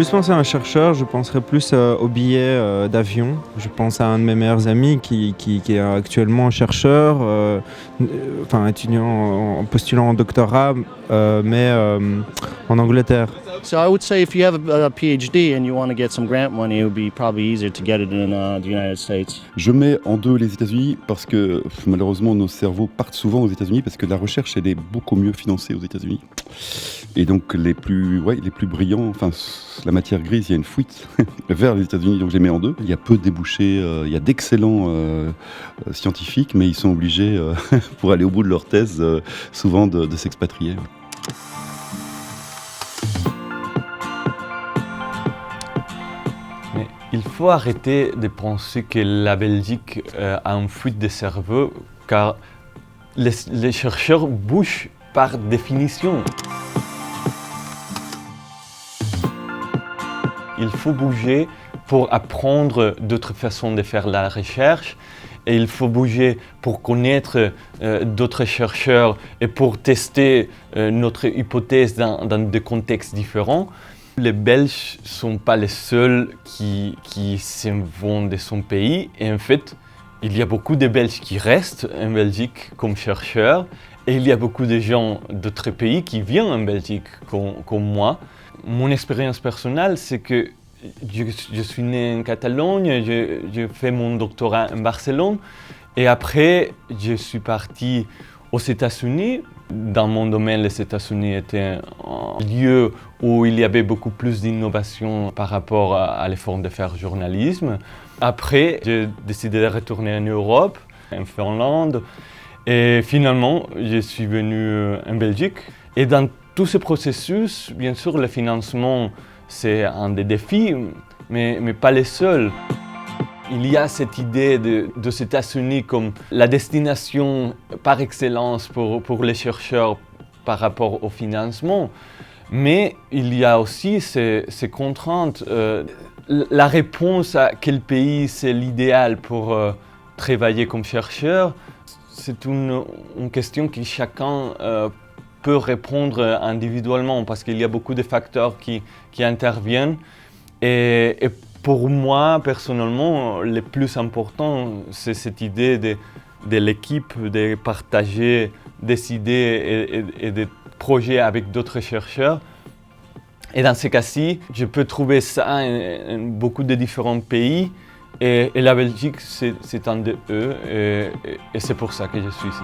plus penser à un chercheur, je penserais plus au billet d'avion. Je pense à un de mes meilleurs amis qui est actuellement chercheur, étudiant en postulant en doctorat, mais en Angleterre. So I would say if you have a PhD and you want to get some grant money, it would be probably easier to get it in the United States. Je mets en deux les États-Unis parce que malheureusement nos cerveaux partent souvent aux États-Unis parce que la recherche elle est beaucoup mieux financée aux États-Unis. Et donc les plus brillants, la matière grise, il y a une fuite vers les États-Unis, donc je les mets en deux. Il y a peu de débouchés, il y a d'excellents scientifiques, mais ils sont obligés, pour aller au bout de leur thèse, souvent de s'expatrier. Mais il faut arrêter de penser que la Belgique a une fuite de cerveau, car les chercheurs bougent par définition. Il faut bouger pour apprendre d'autres façons de faire la recherche et il faut bouger pour connaître d'autres chercheurs et pour tester notre hypothèse dans des contextes différents. Les Belges ne sont pas les seuls qui s'en vont de son pays et en fait, il y a beaucoup de Belges qui restent en Belgique comme chercheurs et il y a beaucoup de gens d'autres pays qui viennent en Belgique comme moi. Mon expérience personnelle, c'est que je suis né en Catalogne, j'ai fait mon doctorat en Barcelone et après je suis parti aux États-Unis. Dans mon domaine, les États-Unis étaient un lieu où il y avait beaucoup plus d'innovation par rapport à l'effort de faire journalisme. Après, j'ai décidé de retourner en Europe, en Finlande, et finalement, je suis venu en Belgique. Et dans tout ce processus, bien sûr, le financement, c'est un des défis, mais pas les seuls. Il y a cette idée des États-Unis comme la destination par excellence pour les chercheurs par rapport au financement, mais il y a aussi ces contraintes. La réponse à quel pays c'est l'idéal pour travailler comme chercheur, c'est une question que chacun peut répondre individuellement parce qu'il y a beaucoup de facteurs qui interviennent. Et pour moi, personnellement, le plus important, c'est cette idée de l'équipe, de partager des idées et des projets avec d'autres chercheurs. Et dans ces cas-ci, je peux trouver ça dans beaucoup de différents pays. Et la Belgique, c'est un de eux. Et c'est pour ça que je suis ici.